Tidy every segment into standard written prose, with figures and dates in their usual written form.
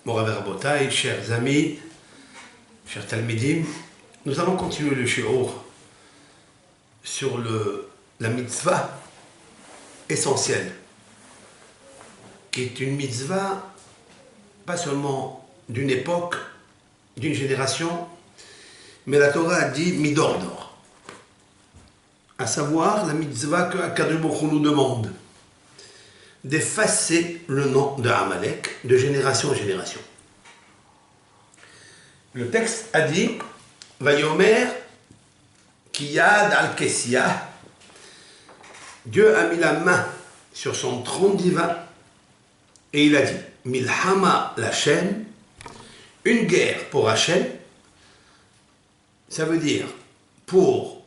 Morav Rabotai, chers amis, chers Talmidim, nous allons continuer le shiur sur la mitzvah essentielle, qui est une mitzvah pas seulement d'une époque, d'une génération, mais la Torah a dit midor d'or, à savoir la mitzvah que Akadosh Baruch Hu nous demande d'effacer le nom de Amalek de génération en génération. Le texte a dit Vayomer Kiyad al-Kessia, Dieu a mis la main sur son trône divin et il a dit Milhama l'Hachem, une guerre pour Hachem, ça veut dire pour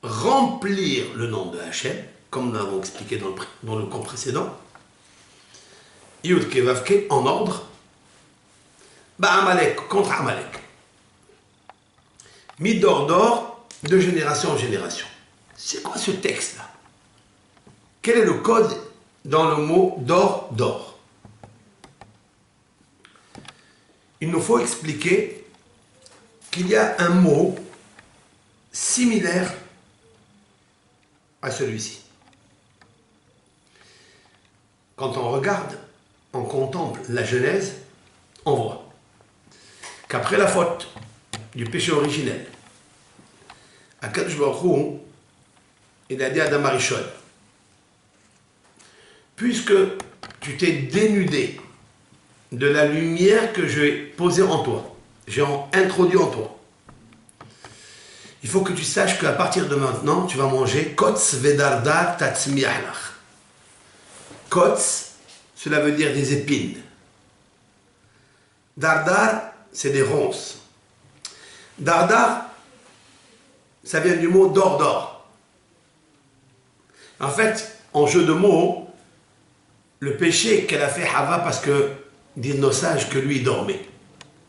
remplir le nom de Hachem, comme nous l'avons expliqué dans le cours précédent, Yud Kevavke en ordre, Amalek contre Amalek. Midor d'or de génération en génération. C'est quoi ce texte-là? Quel est le code dans le mot d'or d'or? Il nous faut expliquer qu'il y a un mot similaire à celui-ci. Quand on regarde, on contemple la Genèse, on voit qu'après la faute du péché originel, Akadosh Baruch Hu, il a dit à Adam Arishon, puisque tu t'es dénudé de la lumière que j'ai posée en toi, j'ai introduit en toi, il faut que tu saches qu'à partir de maintenant, tu vas manger Kotz Vedardar Tatzmiach. Kotz, cela veut dire des épines. Dardar, c'est des ronces. Dardar, ça vient du mot d'or d'or. En fait, en jeu de mots, le péché qu'elle a fait Hava, parce que disent nos sages que lui il dormait.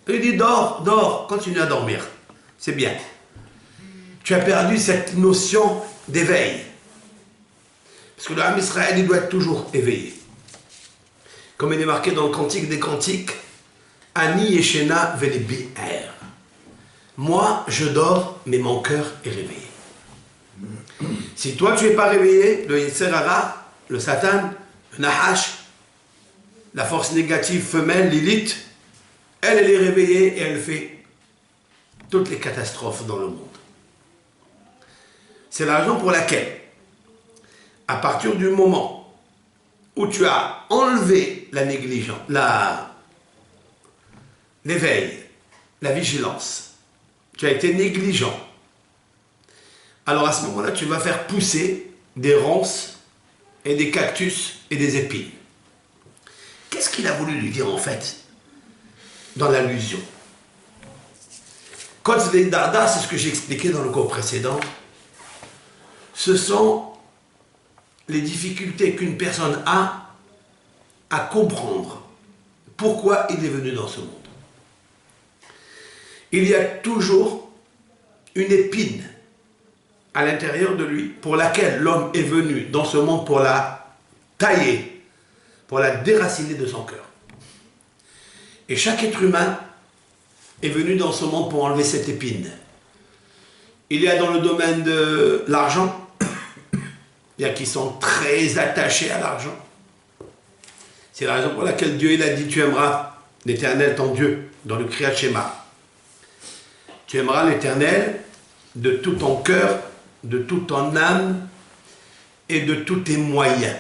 Il dit dors, dors, continue à dormir. C'est bien. Tu as perdu cette notion d'éveil. Parce que le Ham Israël, il doit être toujours éveillé. Comme il est marqué dans le Cantique des Cantiques, Ani Yeshena Velebi Er. Moi, je dors, mais mon cœur est réveillé. Si toi, tu n'es pas réveillé, le Yetzer Hara, le Satan, le Nahash, la force négative femelle, Lilith, elle est réveillée et elle fait toutes les catastrophes dans le monde. C'est la raison pour laquelle, à partir du moment où tu as enlevé la négligence, l'éveil, la vigilance, tu as été négligent, alors à ce moment-là, tu vas faire pousser des ronces et des cactus et des épines. Qu'est-ce qu'il a voulu lui dire en fait dans l'allusion? Kotz Vedarda, c'est ce que j'ai expliqué dans le cours précédent. Ce sont les difficultés qu'une personne a à comprendre pourquoi il est venu dans ce monde. Il y a toujours une épine à l'intérieur de lui pour laquelle l'homme est venu dans ce monde pour la tailler, pour la déraciner de son cœur. Et chaque être humain est venu dans ce monde pour enlever cette épine. Il y a dans le domaine de l'argent, il y a qui sont très attachés à l'argent. C'est la raison pour laquelle Dieu il a dit tu aimeras l'Éternel ton Dieu dans le Kriyat Shema. Tu aimeras l'Éternel de tout ton cœur, de toute ton âme et de tous tes moyens.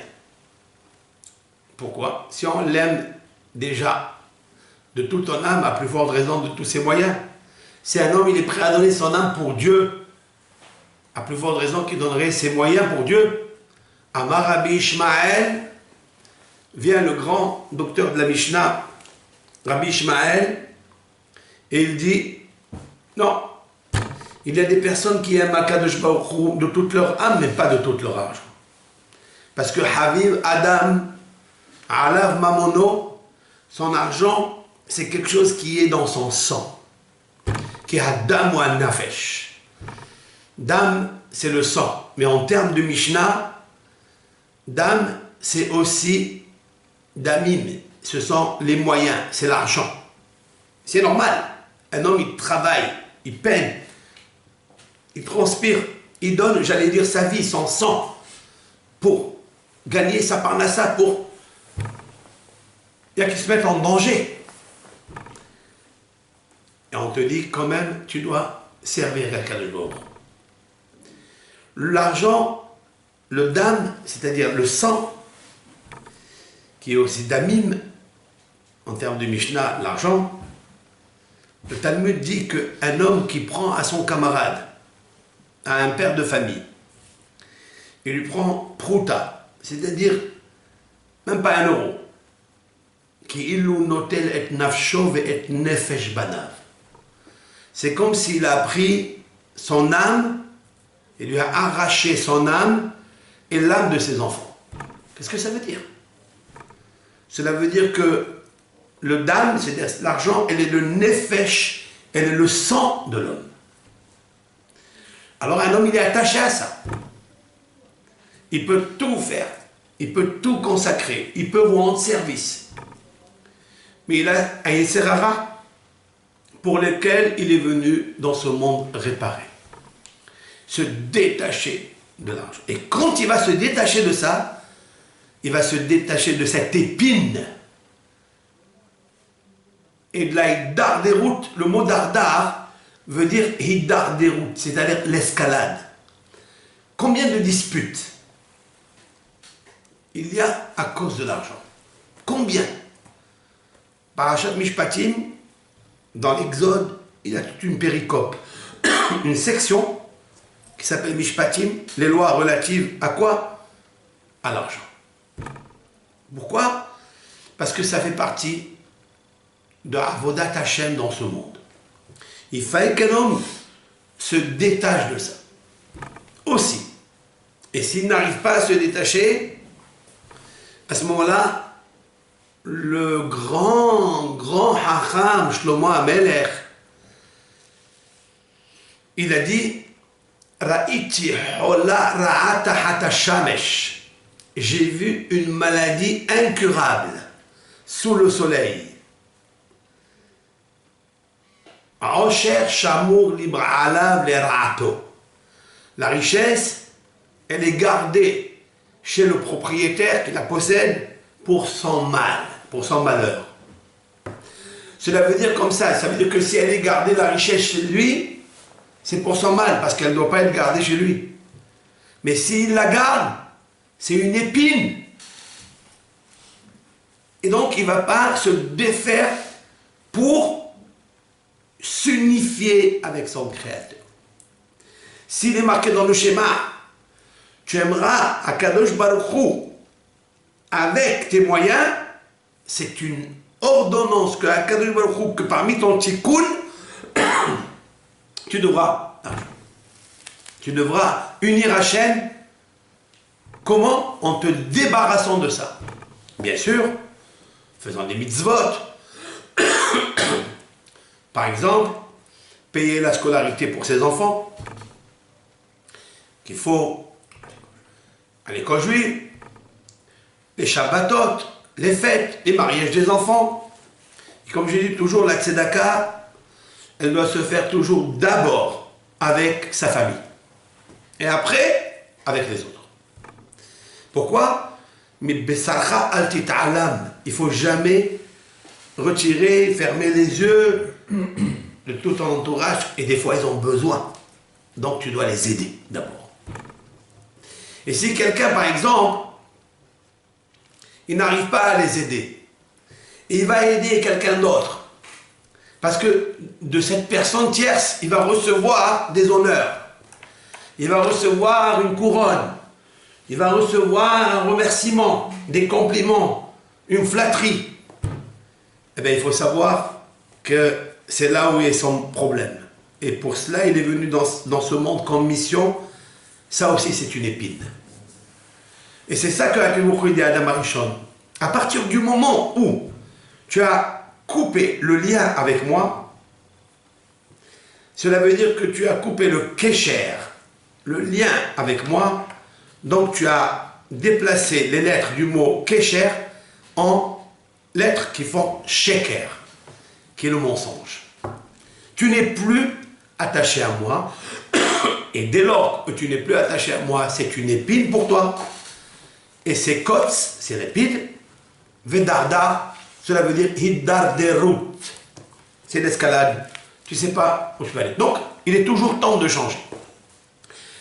Pourquoi? Si on l'aime déjà de toute ton âme, à plus forte raison de tous ses moyens. Si un homme il est prêt à donner son âme pour Dieu, à plus forte raison qu'il donnerait ses moyens pour Dieu. Amar Rabbi Ishmael, vient le grand docteur de la Mishnah, Rabbi Ishmael, et il dit, non, il y a des personnes qui aiment Akadosh Baruch Hu de toute leur âme, mais pas de toute leur argent. Parce que Haviv Adam, Alav Mamono, son argent, c'est quelque chose qui est dans son sang, qui est Adam ou Nafesh. Dam, c'est le sang, mais en termes de Mishnah, Dam, c'est aussi Damim, ce sont les moyens, c'est l'argent. C'est normal. Un homme, il travaille, il peine, il transpire, il donne, j'allais dire, sa vie, son sang, pour gagner sa parnassa, pour... Il y a qui se mettent en danger. Et on te dit, quand même, tu dois servir quelqu'un de l'autre. L'argent, le dam, c'est-à-dire le sang, qui est aussi damim, en termes de Mishnah, l'argent, le Talmud dit qu'un homme qui prend à son camarade, à un père de famille, il lui prend prouta, c'est-à-dire même pas 1 euro, qui illu notel et nafsho et nefesh banav. C'est comme s'il a pris son âme, il lui a arraché son âme et l'âme de ses enfants. Qu'est-ce que ça veut dire? Cela veut dire que le dam, c'est-à-dire l'argent, elle est le nefesh, elle est le sang de l'homme. Alors un homme, il est attaché à ça. Il peut tout faire, il peut tout consacrer, il peut vous rendre service. Mais il a un Yetzer-Hara pour lequel il est venu dans ce monde réparé. Se détacher de l'argent. Et quand il va se détacher de ça, il va se détacher de cette épine. Et de la Hidar des routes, le mot dardar veut dire Hidar des routes, c'est-à-dire l'escalade. Combien de disputes il y a à cause de l'argent? Combien? Parashat Mishpatim, dans l'Exode, il y a toute une péricope, une section qui s'appelle Mishpatim, les lois relatives à quoi? À l'argent. Pourquoi? Parce que ça fait partie de Avodat Hashem dans ce monde. Il fallait qu'un homme se détache de ça. Aussi. Et s'il n'arrive pas à se détacher, à ce moment-là, le grand Hacham Shlomo HaMelech, il a dit Ra'iti hola ra'ata hata shamesh. J'ai vu une maladie incurable sous le soleil. Osher shamour libra alav le ra'ato. La richesse, elle est gardée chez le propriétaire qui la possède pour son mal, pour son malheur. Cela veut dire comme ça veut dire que si elle est gardée, la richesse chez lui, c'est pour son mal, parce qu'elle ne doit pas être gardée chez lui. Mais s'il la garde, c'est une épine. Et donc, il ne va pas se défaire pour s'unifier avec son Créateur. S'il est marqué dans le schéma, tu aimeras Akadosh Baruch Hu avec tes moyens, c'est une ordonnance que Akadosh Baruch Hu, que parmi ton tikkun, tu devras unir Hachem. Comment? En te débarrassant de ça. Bien sûr, faisant des mitzvot. Par exemple, payer la scolarité pour ses enfants, qu'il faut à l'école juive, les shabbatot, les fêtes, les mariages des enfants. Et comme je dis toujours, la tzedaka, elle doit se faire toujours d'abord avec sa famille. Et après, avec les autres. Pourquoi? Mais besarcha al tit'alam. Il ne faut jamais retirer, fermer les yeux de tout ton entourage. Et des fois, ils ont besoin. Donc, tu dois les aider d'abord. Et si quelqu'un, par exemple, il n'arrive pas à les aider, il va aider quelqu'un d'autre, parce que de cette personne tierce, il va recevoir des honneurs, il va recevoir une couronne, il va recevoir un remerciement, des compliments, une flatterie. Eh bien, il faut savoir que c'est là où est son problème. Et pour cela, il est venu dans ce monde comme mission. Ça aussi, c'est une épine. Et c'est ça que la Kémoukou dit à Adam Arishon. À partir du moment où tu as coupé le lien avec moi, cela veut dire que tu as coupé le kécher, le lien avec moi. Donc tu as déplacé les lettres du mot kécher en lettres qui font sheker, qui est le mensonge. Tu n'es plus attaché à moi, et dès lors que tu n'es plus attaché à moi, c'est une épine pour toi. Et c'est kots, c'est l'épine. Vedarda, cela veut dire hiddarderut. C'est l'escalade. Tu ne sais pas où tu vas aller. Donc, il est toujours temps de changer.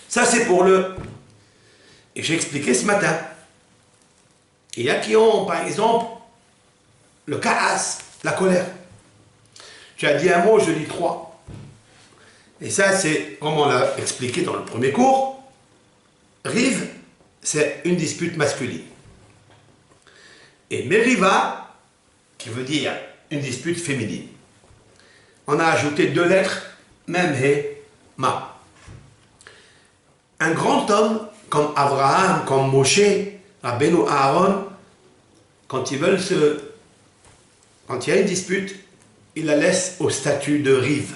Ça, c'est pour le... Et j'ai expliqué ce matin. Il y a qui ont, par exemple, le kaas, la colère. Tu as dit un mot, je dis trois. Et ça, c'est, comme on l'a expliqué dans le premier cours, rive, c'est une dispute masculine. Et meriva, qui veut dire une dispute féminine. On a ajouté deux lettres, même he, ma. Un grand homme, comme Abraham, comme Moshe, Rabbeinu Aaron, quand ils veulent quand il y a une dispute, il la laisse au statut de rive.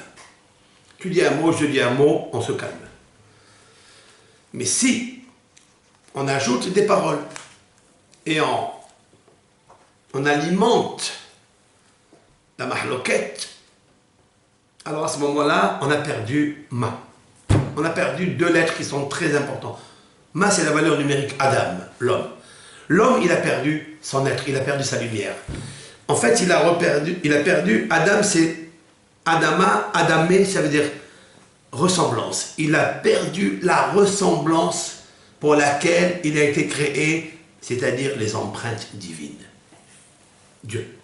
Tu dis un mot, je dis un mot, on se calme. Mais si on ajoute des paroles et on alimente la mahloquette, alors à ce moment-là, on a perdu ma. On a perdu deux lettres qui sont très importantes. Ma, c'est la valeur numérique Adam, l'homme. L'homme, il a perdu son être, il a perdu sa lumière. En fait, il a perdu, Adam, c'est Adama, Adamé, ça veut dire ressemblance. Il a perdu la ressemblance pour laquelle il a été créé, c'est-à-dire les empreintes divines. Dieu.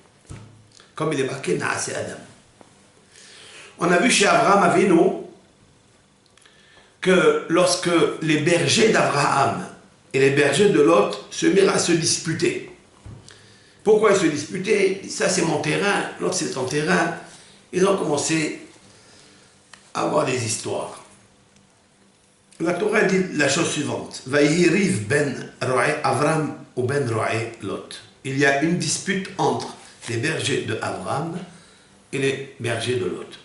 Comme il est marqué, Naase Adam. On a vu chez Abraham Avinu que lorsque les bergers d'Abraham et les bergers de Lot se mirent à se disputer. Pourquoi ils se disputaient? Ça c'est mon terrain, l'autre c'est ton terrain. Ils ont commencé à avoir des histoires. La Torah dit la chose suivante. Vaïriv ben Roé Avram ou ben Roé Lot. Il y a une dispute entre les bergers de Abraham et les bergers de Lot.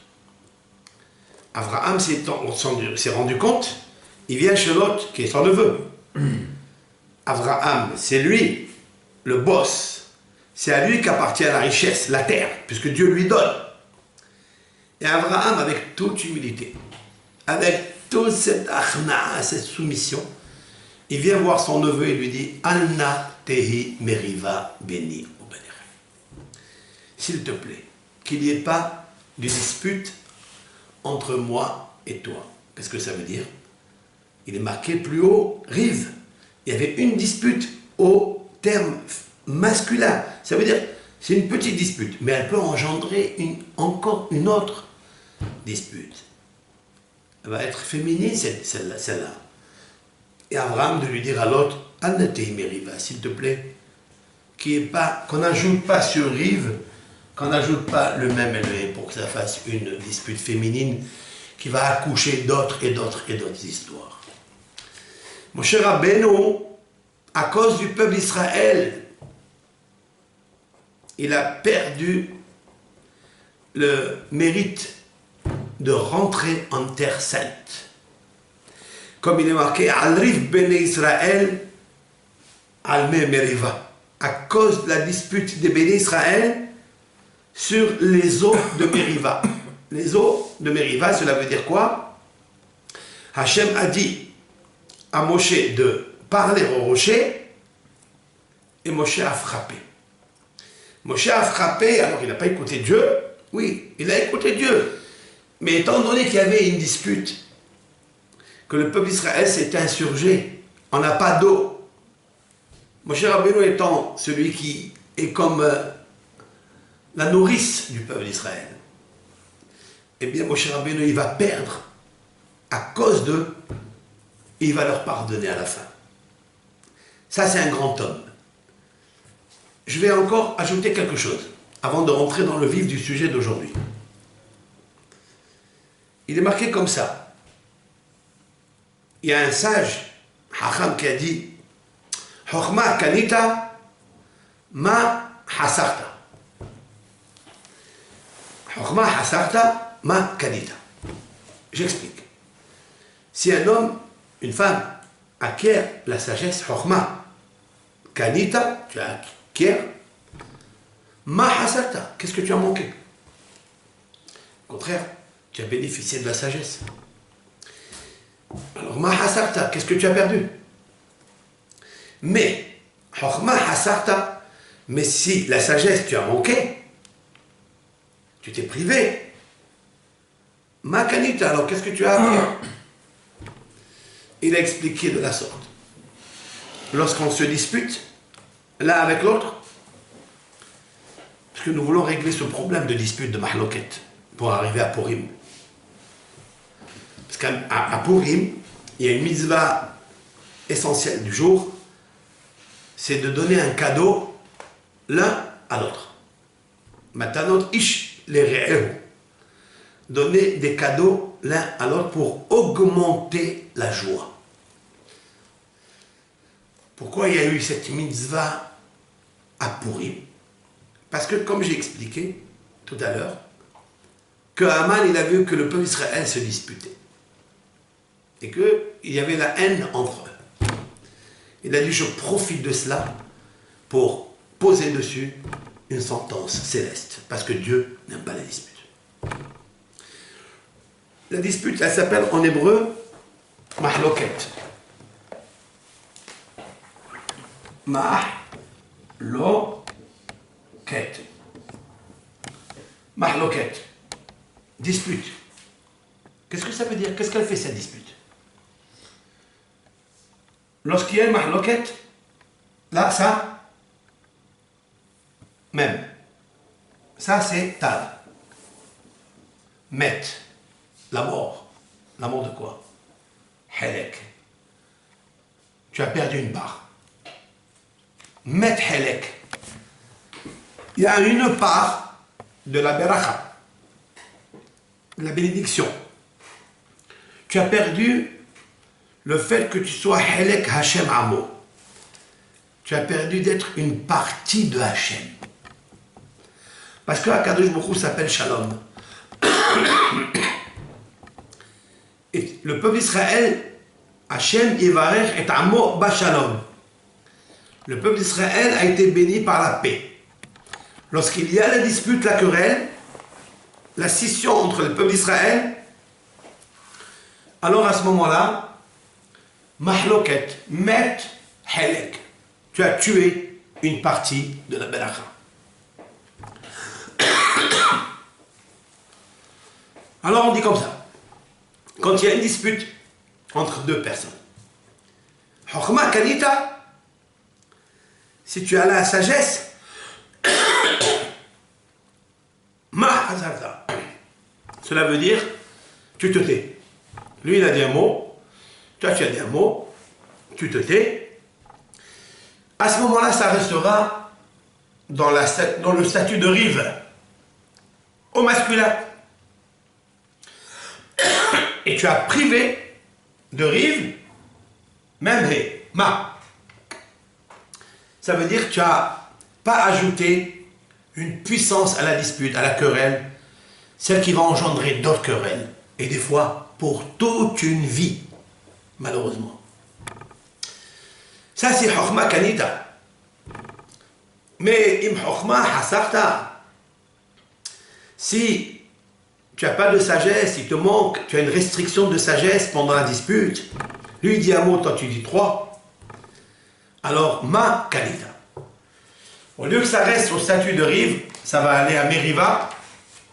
Abraham s'est rendu compte, il vient chez Lot, qui est son neveu. Abraham, c'est lui, le boss. C'est à lui qu'appartient la richesse, la terre, puisque Dieu lui donne. Et Abraham, avec toute humilité, avec toute cette achna, cette soumission, il vient voir son neveu et lui dit « Alna tehi meriva beni ubener » S'il te plaît, qu'il n'y ait pas de dispute entre moi et toi. Qu'est-ce que ça veut dire? Il est marqué plus haut, rive. Il y avait une dispute au terme masculin. Ça veut dire, c'est une petite dispute, mais elle peut engendrer encore une autre dispute. Elle va être féminine, celle-là. Et Abraham de lui dire à l'autre, s'il te plaît, qu'on n'ajoute pas sur rive, qu'on n'ajoute pas le même élevé pour que ça fasse une dispute féminine qui va accoucher d'autres et d'autres et d'autres histoires. Mon cher Rabbeinu, à cause du peuple d'Israël, il a perdu le mérite de rentrer en terre sainte. Comme il est marqué, Al-Rif Bene Israël, Al-Me Meriva. À cause de la dispute des Béné Israël sur les eaux de Meriva. Les eaux de Meriva, cela veut dire quoi? Hachem a dit à Moshe de parler au rocher et Moshe a frappé. Moshe a frappé, alors il n'a pas écouté Dieu. Oui, il a écouté Dieu. Mais étant donné qu'il y avait une dispute, que le peuple d'Israël s'est insurgé, on n'a pas d'eau. Moshe Rabbeinu étant celui qui est comme la nourrice du peuple d'Israël, eh bien Moshe Rabbeinu il va perdre à cause d'eux, et il va leur pardonner à la fin. Ça c'est un grand homme. Je vais encore ajouter quelque chose, avant de rentrer dans le vif du sujet d'aujourd'hui. Il est marqué comme ça. Il y a un sage, Hacham, qui a dit « Chokhma kanita ma hasarta » Chokhma hasarta ma kanita. J'explique. Si un homme, une femme, acquiert la sagesse Chokhma kanita, tu acquiers, Ma hasarta, qu'est-ce que tu as manqué? Au contraire, tu as bénéficié de la sagesse. Alors, ma hasarta, qu'est-ce que tu as perdu? Mais, ma hasarta, mais si la sagesse tu as manqué, tu t'es privé. Ma kanita, alors qu'est-ce que tu as appris? Il a expliqué de la sorte. Lorsqu'on se dispute, l'un avec l'autre, parce que nous voulons régler ce problème de dispute de mahloket pour arriver à Purim. Parce qu'à Purim, il y a une mitzvah essentielle du jour, c'est de donner un cadeau l'un à l'autre. Matanot ish les re'ehu. Donner des cadeaux l'un à l'autre pour augmenter la joie. Pourquoi il y a eu cette mitzvah à Purim? Parce que, comme j'ai expliqué tout à l'heure, que Haman, il a vu que le peuple d'Israël se disputait. Et qu'il y avait la haine entre eux. Il a dit, je profite de cela pour poser dessus une sentence céleste. Parce que Dieu n'aime pas les disputes. La dispute, elle s'appelle en hébreu mahloket. Mahloket. Mahloket. Dispute. Qu'est-ce que ça veut dire? Qu'est-ce qu'elle fait cette dispute? Lorsqu'il y a une mahloket, là, ça, même. Ça, c'est tal. Met. La mort. La mort de quoi? Helek. Tu as perdu une part. Met helek. Il y a une part de la beracha, de la bénédiction. Tu as perdu le fait que tu sois helek Hashem Amo. Tu as perdu d'être une partie de Hashem. Parce que Akadosh Baruch Hu s'appelle Shalom. Et le peuple d'Israël, Hashem Yivarech et Amo Bashalom. Le peuple d'Israël a été béni par la paix. Lorsqu'il y a la dispute, la querelle, la scission entre le peuple d'Israël, alors à ce moment-là, mahloket, met, helek, tu as tué une partie de la beracha. Alors on dit comme ça, quand il y a une dispute entre deux personnes, Chokhma kanita, si tu as la sagesse, ma hazarda, cela veut dire, tu te tais. Lui il a dit un mot, toi tu as dit un mot, tu te tais. À ce moment-là, ça restera dans le statut de rive, au masculin. Et tu as privé de rive, même ma. Ça veut dire que tu n'as pas ajouté une puissance à la dispute, à la querelle, celle qui va engendrer d'autres querelles. Et des fois, pour toute une vie, malheureusement. Ça, c'est Chokhma Kanita. Mais Im Chokhma Hasarta. Si tu n'as pas de sagesse, il te manque, tu as une restriction de sagesse pendant la dispute, lui il dit un mot, toi tu dis trois, alors ma Kanita. Au lieu que ça reste au statut de rive, ça va aller à Meriva,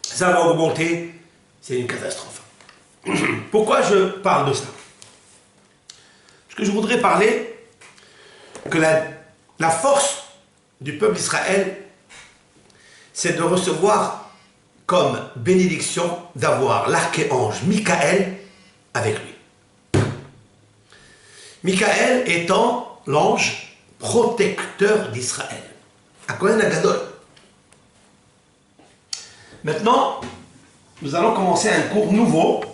ça va augmenter, c'est une catastrophe. Pourquoi je parle de ça? Parce que je voudrais parler que la force du peuple d'Israël, c'est de recevoir comme bénédiction d'avoir l'archange Michael avec lui. Michael étant l'ange protecteur d'Israël. À Kohen Agadol. Maintenant, nous allons commencer un cours nouveau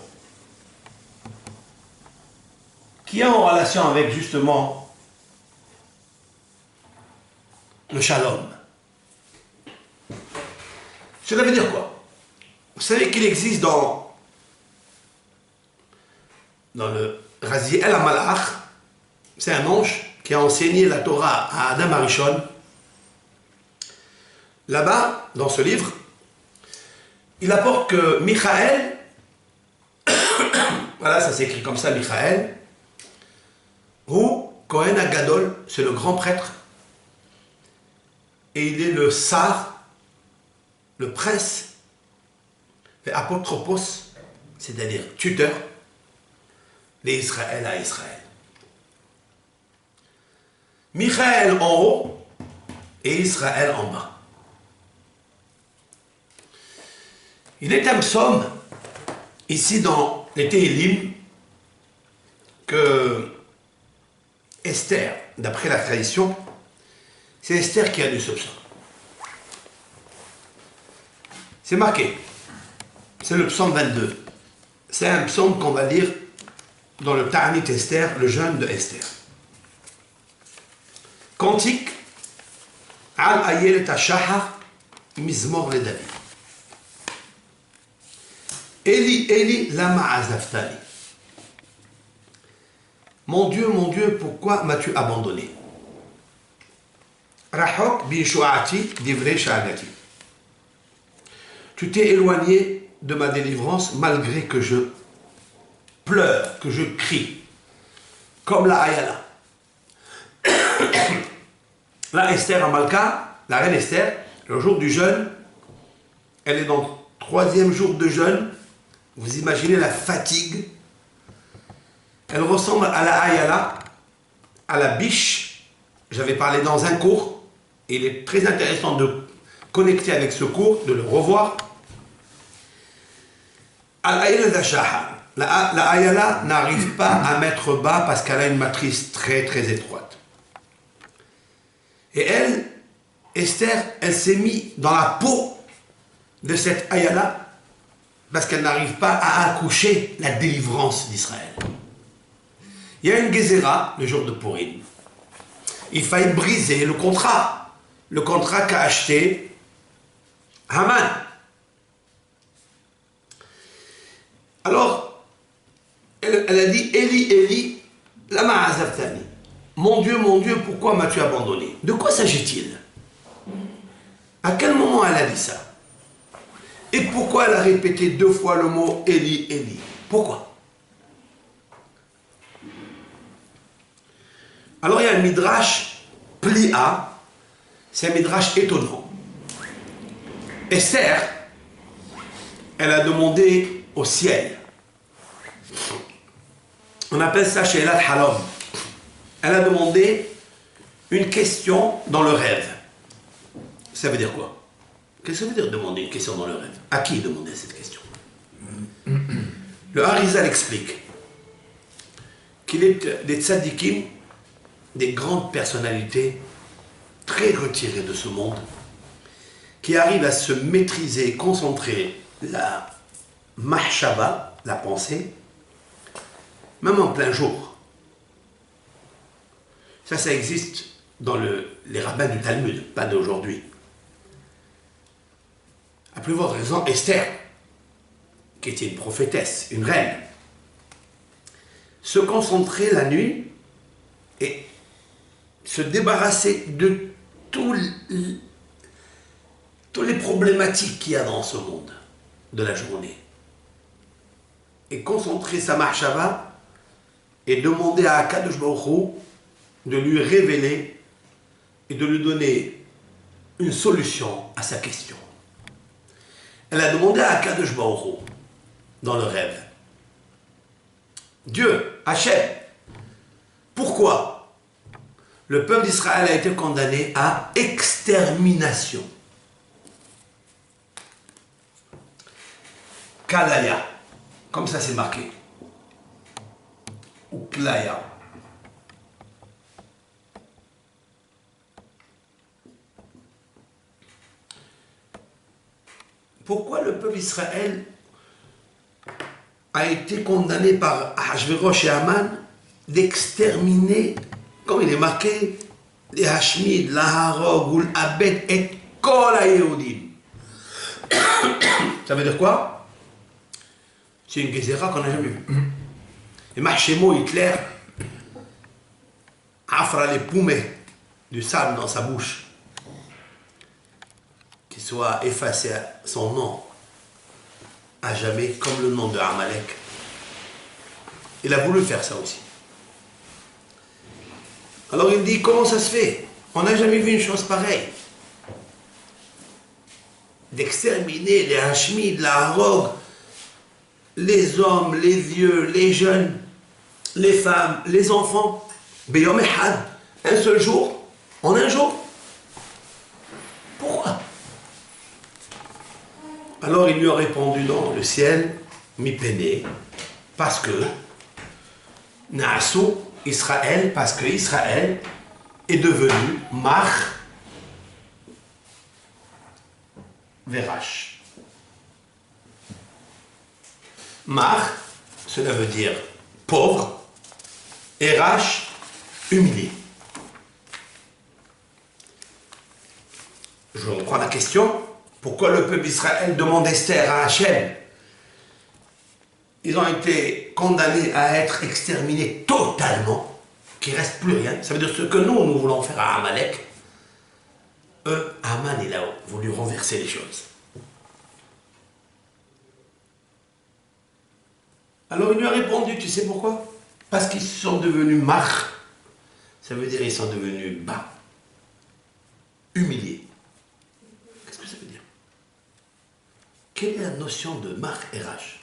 qui est en relation avec justement le shalom. Cela veut dire quoi? Vous savez qu'il existe dans le Raziel HaMalach, c'est un ange qui a enseigné la Torah à Adam Arishon. là-bas, dans ce livre, il apporte que Michaël, voilà, ça s'écrit comme ça, Michaël, ou Kohen Agadol, c'est le grand prêtre, et il est le sar, le prince, et apotropos, c'est-à-dire tuteur, d'Israël à Israël. Michaël en haut et Israël en bas. Il est un psaume, ici dans les Téhilim, que Esther, d'après la tradition, c'est Esther qui a lu ce psaume. C'est marqué, c'est le psaume 22. C'est un psaume qu'on va lire dans le Ta'anit Esther, le jeûne de Esther. Cantique, Al Ayelet HaShahar, Mizmor le David. Eli, Eli, lama azaftani. Mon Dieu, pourquoi m'as-tu abandonné? Rahok bishuati divrei shahadati. Tu t'es éloigné de ma délivrance malgré que je pleure, que je crie, comme la Ayala. La Esther Amalka, la reine Esther, le jour du jeûne, elle est dans le 3e jour de jeûne. Vous imaginez la fatigue. Elle ressemble à la Ayala, à la biche. J'avais parlé dans un cours. Et il est très intéressant de connecter avec ce cours, de le revoir. La Ayala n'arrive pas à mettre bas parce qu'elle a une matrice très très étroite. Et elle, Esther, elle s'est mise dans la peau de cette Ayala parce qu'elle n'arrive pas à accoucher la délivrance d'Israël. Il y a une Gézéra, le jour de Purim. Il fallait briser le contrat qu'a acheté Haman. Alors, elle a dit, Eli, Eli, lama azabtani. Mon Dieu, pourquoi m'as-tu abandonné? De quoi s'agit-il? À quel moment elle a dit ça? Et pourquoi elle a répété 2 fois le mot Eli, Eli? Pourquoi? Alors il y a un midrash Plia, c'est un midrash étonnant. Esther, elle a demandé au ciel. On appelle ça chez Elad Halom. Elle a demandé une question dans le rêve. Ça veut dire quoi? Qu'est-ce que ça veut dire demander une question dans le rêve? À qui demander cette question? Le Harizal explique qu'il est des tzadikim, des grandes personnalités très retirées de ce monde, qui arrivent à se maîtriser, concentrer la mahshaba, la pensée, même en plein jour. Ça existe dans les rabbins du Talmud, pas d'aujourd'hui. À plus forte raison, Esther, qui était une prophétesse, une reine, se concentrer la nuit et se débarrasser de toutes les problématiques qu'il y a dans ce monde de la journée. Et concentrer sa mahshava et demander à Akadosh Baruch Hu de lui révéler et de lui donner une solution à sa question. Elle a demandé à Akadosh Baruch Hu, dans le rêve, Dieu, Hachem, pourquoi le peuple d'Israël a été condamné à extermination? Kalaya, comme ça c'est marqué, ou Klaya. Pourquoi le peuple d'Israël a été condamné par Ahashverosh et Haman d'exterminer, comme il est marqué, les Hashmid, l'Aharog, ou l'Abed et Kol HaYehudim. Ça veut dire quoi? C'est une Gézéra qu'on n'a jamais vue. Et Mahshemo, Hitler, affra les poumets du sable dans sa bouche. qu'il soit effacé son nom à jamais, comme le nom de Amalek. Il a voulu faire ça aussi. Alors il dit, comment ça se fait? On n'a jamais vu une chose pareille. D'exterminer les Hashmides, la Harog, les hommes, les vieux, les jeunes, les femmes, les enfants. Beyom Ehad, un seul jour, en un jour. Pourquoi? Alors il lui a répondu dans le ciel, mi péné, parce que Naassou, Israël, parce que Israël est devenu Mach Verash. Mach, cela veut dire pauvre, et Rash, humilié. Je reprends la question. Pourquoi le peuple d'Israël demande Esther à Hachem? Ils ont été condamnés à être exterminés totalement, qu'il ne reste plus rien. Ça veut dire ce que nous voulons faire à Amalek. Eux, Haman, il a voulu renverser les choses. Alors il lui a répondu, tu sais pourquoi? Parce qu'ils sont devenus mach. Ça veut dire qu'ils sont devenus bas, humiliés. Qu'est-ce que ça veut dire? Quelle est la notion de mach et rash?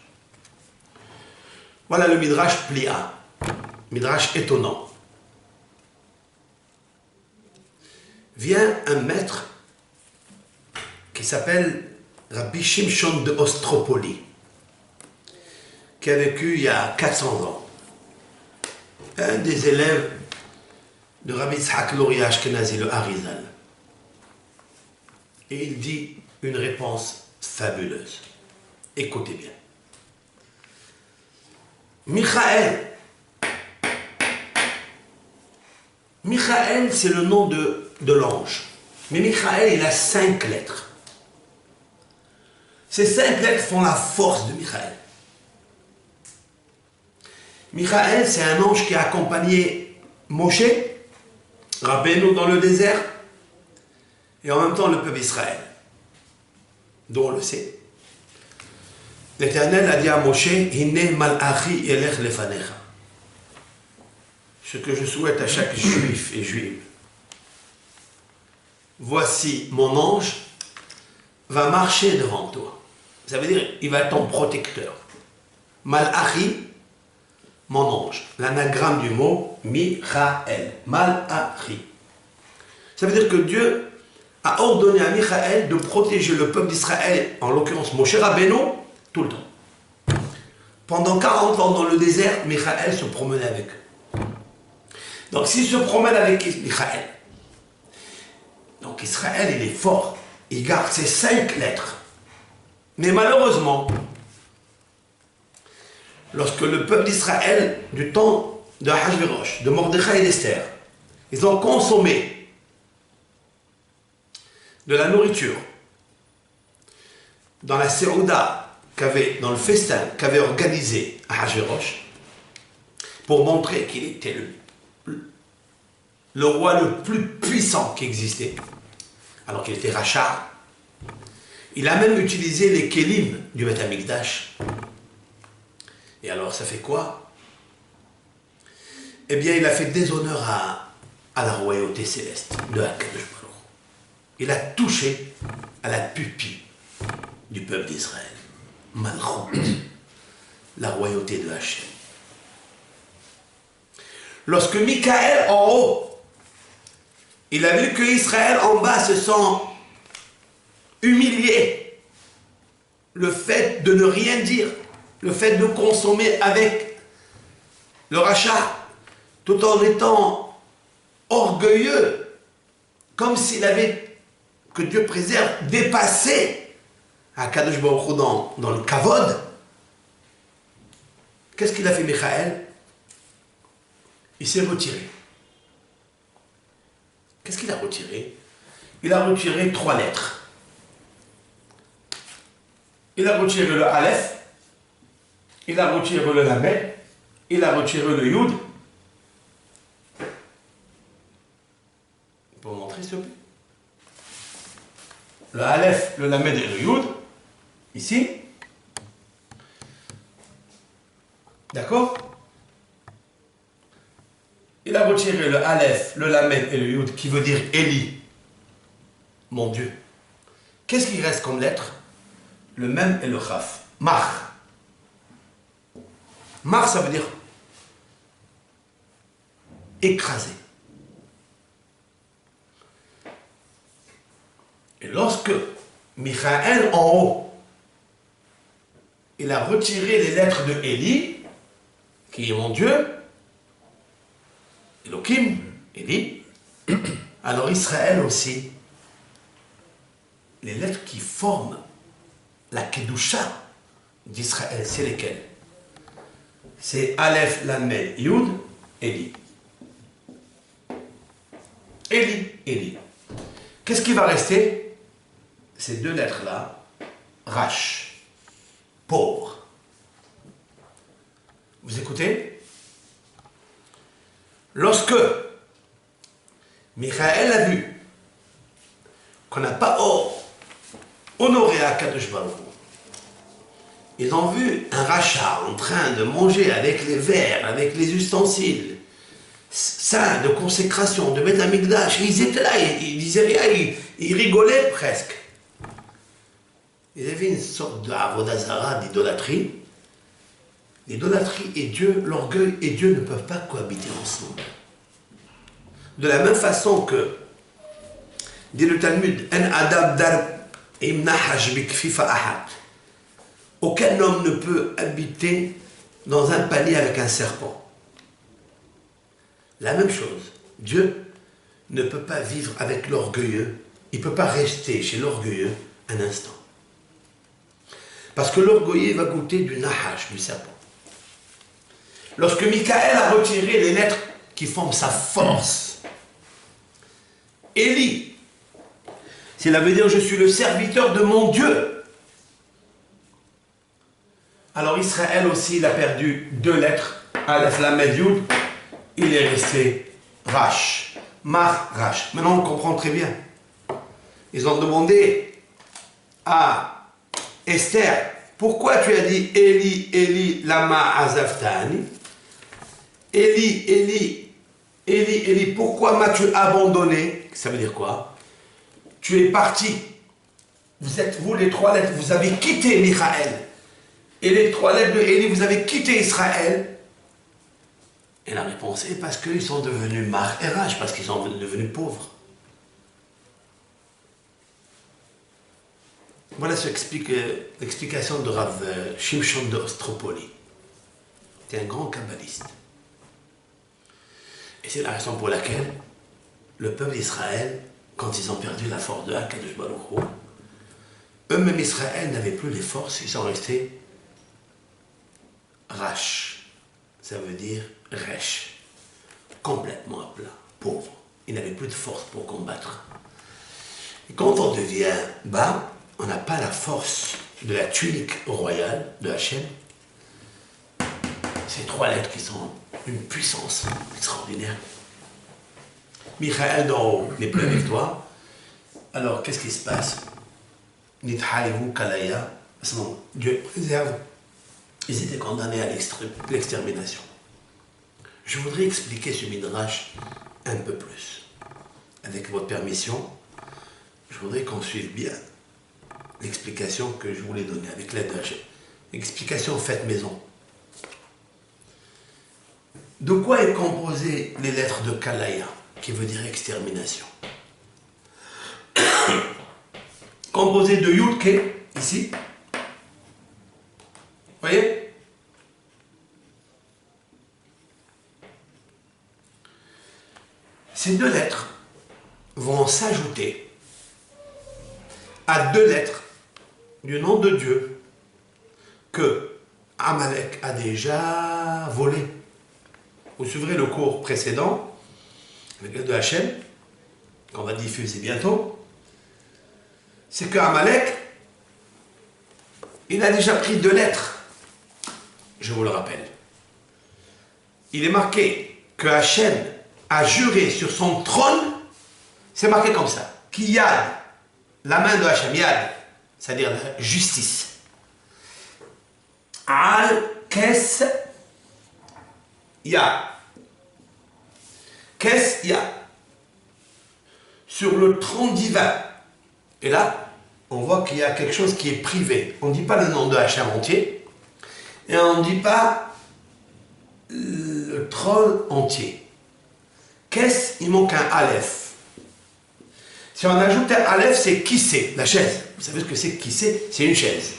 Voilà le Midrash Plia, Midrash étonnant. Vient un maître qui s'appelle Rabbi Shimshon de Ostropoli, qui a vécu il y a 400 ans. Un des élèves de Rabbi Yitzhak Luria Ashkenazi, le Harizal. Et il dit une réponse fabuleuse. Écoutez bien. Michaël. Michaël, c'est le nom de l'ange. Mais Michaël, il a 5 lettres. Ces 5 lettres font la force de Michaël. Michaël, c'est un ange qui a accompagné Moshe, Rabbeinu dans le désert, et en même temps le peuple d'Israël, dont on le sait. L'Éternel a dit à Moshe, Hine malachi elech lefanecha. Ce que je souhaite à chaque juif et juive. Voici mon ange va marcher devant toi. Ça veut dire, il va être ton protecteur. Malachi, mon ange. L'anagramme du mot, Michaël. Malachi. Ça veut dire que Dieu a ordonné à Michaël de protéger le peuple d'Israël, en l'occurrence Moshe Rabbeinu, tout le temps. Pendant 40 ans dans le désert, Michaël se promenait avec eux. Donc s'il se promène avec Michaël, donc Israël il est fort, il garde ses 5 lettres. Mais malheureusement, lorsque le peuple d'Israël, du temps de Ahashverosh, de Mordechai et d'Esther, ils ont consommé de la nourriture dans la Séouda, dans le festin qu'avait organisé Ahashverosh, pour montrer qu'il était le roi le plus puissant qui existait, alors qu'il était rachat. Il a même utilisé les kélim du Beth Amikdash. Et alors ça fait quoi? Eh bien il a fait déshonneur à la royauté céleste de Akadosh Baruch. Il a touché à la pupille du peuple d'Israël. Malchut, la royauté de Hachem. Lorsque Michaël en haut, il a vu que Israël en bas se sent humilié, le fait de ne rien dire, le fait de consommer avec le rachat, tout en étant orgueilleux, comme s'il avait, que Dieu préserve, dépassé Akadosh Baruch Hu dans le kavod. Qu'est-ce qu'il a fait Michaël? Il s'est retiré. Qu'est-ce qu'il a retiré? Il a retiré 3 lettres. Il a retiré le Aleph, il a retiré le Lamed, il a retiré le Yud. Pour montrer s'il te plaît. le Aleph, le Lamed et le Yud, ici. D'accord? Il a retiré le Aleph, le Lamed et le Yud, qui veut dire Eli, mon Dieu. Qu'est-ce qui reste comme lettre? Le Mem et le Chaf. Mar. Mar, ça veut dire écrasé. Et lorsque Michael en haut, il a retiré les lettres de Eli, qui est mon Dieu, Elohim, Eli, alors Israël aussi, les lettres qui forment la Kedusha d'Israël, c'est lesquelles? C'est Aleph, Lamed, Yud, Eli. Eli, Eli. Qu'est-ce qui va rester? Ces deux lettres-là, Rash, pauvre. Vous écoutez? Lorsque Michael a vu qu'on n'a pas honoré Akadosh Baruch Hu, ils ont vu un rachat en train de manger avec les verres, avec les ustensiles saints de consécration, de Beth Amikdash. Ils étaient là, ils disaient rien, ils rigolaient presque. Ils avaient une sorte d'Avodazara, d'idolâtrie. L'idolâtrie et Dieu, l'orgueil et Dieu ne peuvent pas cohabiter ensemble. De la même façon que, dit le Talmud, En Adam Dar Imnahash Bikfifa Ahad. Aucun homme ne peut habiter dans un panier avec un serpent. La même chose, Dieu ne peut pas vivre avec l'orgueilleux, il ne peut pas rester chez l'orgueilleux un instant. Parce que l'orgueilleux va goûter du nahash, du serpent. Lorsque Michael a retiré les lettres qui forment sa force, Eli, cela veut dire je suis le serviteur de mon Dieu. Alors Israël aussi, il a perdu deux lettres, Aleph, Lamed, Yud, il est resté Rash, Mar, Rash. Maintenant on comprend très bien. Ils ont demandé à Esther, pourquoi tu as dit Eli, Eli, lama azaftani? Eli, Eli, Eli, Eli, pourquoi m'as-tu abandonné? Ça veut dire quoi? Tu es parti. Vous êtes, vous les trois lettres, vous avez quitté Michael. Et les trois lettres de Eli, vous avez quitté Israël. Et la réponse est parce qu'ils sont devenus Mar et Rash, parce qu'ils sont devenus pauvres. Voilà ce qu'explique l'explication de Rav Shimshon de Ostropoli. C'était un grand kabbaliste. Et c'est la raison pour laquelle le peuple d'Israël, quand ils ont perdu la force de Akadosh Baruch Hu, eux-mêmes Israël n'avaient plus les forces, ils sont restés Rash. Ça veut dire Resh. Complètement à plat, pauvre. Ils n'avaient plus de force pour combattre. Et quand on devient bas, on n'a pas la force de la tunique royale de Hachem. Ces trois lettres qui sont une puissance extraordinaire. Michael d'en haut n'est plus avec toi. Alors qu'est-ce qui se passe? Nithalivu Kalaya. Dieu préserve. Ils étaient condamnés à l'extermination. Je voudrais expliquer ce midrash un peu plus. Avec votre permission, je voudrais qu'on suive bien l'explication que je voulais donner avec l'aide d'Hachem. Explication faite maison. De quoi est composée les lettres de Kalaya, qui veut dire extermination? Composé de Yudke, ici. Vous voyez? Ces deux lettres vont s'ajouter à deux lettres du nom de Dieu que Amalek a déjà volé. Vous suivrez le cours précédent avec l'aide de Hachem, qu'on va diffuser bientôt. C'est que Amalek, il a déjà pris deux lettres. Je vous le rappelle. Il est marqué que Hachem a juré sur son trône, c'est marqué comme ça, Kiyad la main de Hachem, Yad, c'est-à-dire la justice. Al Kes Ya. Kes Ya. Sur le tronc divin. Et là, on voit qu'il y a quelque chose qui est privé. On ne dit pas le nom de Hachem entier. Et on ne dit pas le trône entier. Kes, il manque un Aleph. Si on ajoute un Aleph, c'est Kissé, la chaise. Vous savez ce que c'est Kissé? C'est une chaise.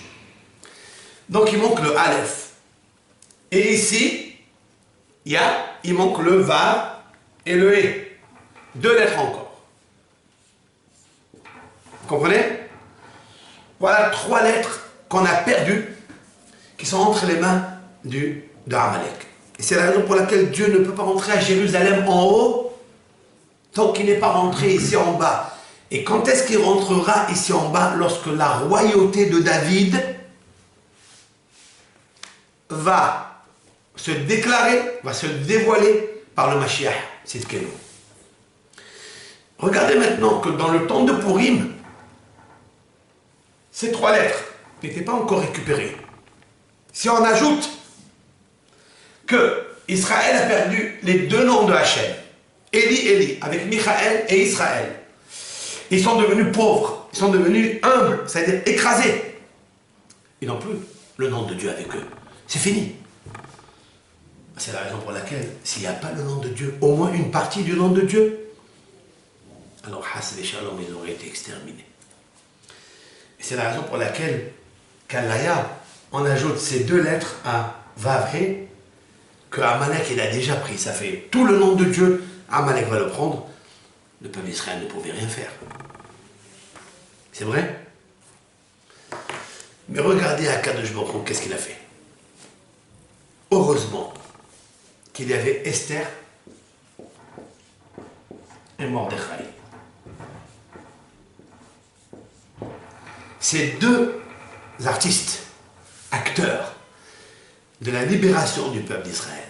Donc il manque le Aleph. Et ici, il manque le Vav et le E. 2 lettres encore. Vous comprenez? Voilà 3 lettres qu'on a perdues, qui sont entre les mains de Amalek. Et c'est la raison pour laquelle Dieu ne peut pas rentrer à Jérusalem en haut, tant qu'il n'est pas rentré ici en bas. Et quand est-ce qu'il rentrera ici en bas? Lorsque la royauté de David va se déclarer, va se dévoiler par le Mashiach, c'est ce qu'est nous. Regardez maintenant que dans le temps de Purim, ces 3 lettres n'étaient pas encore récupérées. Si on ajoute que Israël a perdu les 2 noms de Hachem, Eli, avec Michaël et Israël, ils sont devenus pauvres, ils sont devenus humbles, c'est-à-dire écrasés. Ils n'ont plus le nom de Dieu avec eux. C'est fini. C'est la raison pour laquelle, s'il n'y a pas le nom de Dieu, au moins une partie du nom de Dieu, alors Hassan et Shalom, ils auraient été exterminés. Et c'est la raison pour laquelle, qu'Alaya, on ajoute ces 2 lettres à Vavhe, que Amalek, il a déjà pris. Ça fait tout le nom de Dieu, Amalek va le prendre. Le peuple d'Israël ne pouvait rien faire. C'est vrai? Mais regardez Akadosh Baruch Hu, qu'est-ce qu'il a fait? Heureusement qu'il y avait Esther et Mordechai. Ces 2 artistes, acteurs de la libération du peuple d'Israël.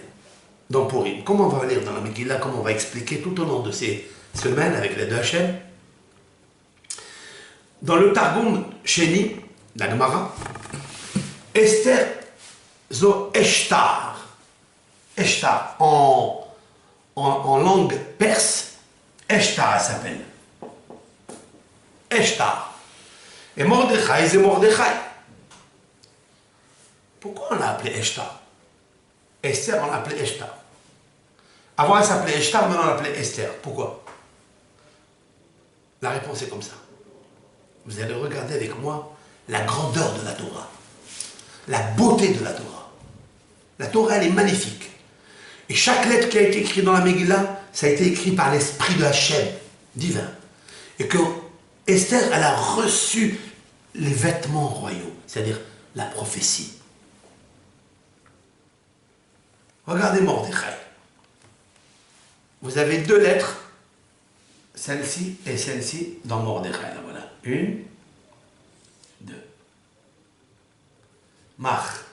Dans Purim, comment on va lire dans la Megillah, comment on va expliquer tout au long de ces semaines avec les 2 Hachem. Dans le Targum Sheni, la Gemara, Esther zo Eshtar. Eshtar, en langue perse, Eshtar s'appelle. Eshtar. Et Mordechai, c'est Mordechai. Pourquoi on l'a appelé Eshtar? Esther, on l'a appelé Eshtar. Avant, elle s'appelait Eshtar, maintenant on l'appelait Esther. Pourquoi? La réponse est comme ça. Vous allez regarder avec moi la grandeur de la Torah, la beauté de la Torah. La Torah, elle est magnifique. Et chaque lettre qui a été écrite dans la Megillah, ça a été écrit par l'esprit de Hachem, divin. Et que Esther, elle a reçu les vêtements royaux, c'est-à-dire la prophétie. Regardez Mordechai. Vous avez 2 lettres, celle-ci et celle-ci, dans Mordechai. Voilà. 1, 2. Mach.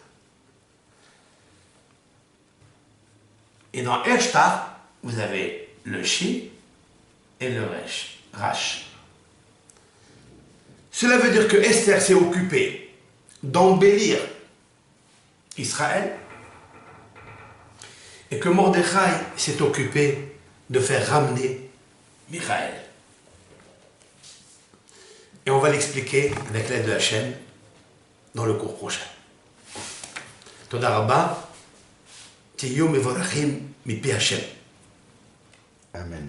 Et dans Eshtar, vous avez le Shi et le Resh. Rash. Cela veut dire que Esther s'est occupée d'embellir Israël et que Mordechai s'est occupé de faire ramener Michaël. Et on va l'expliquer avec l'aide de Hachem dans le cours prochain. Toda Rabba, Tiyu Mevorachim Mipi Hachem. Amen.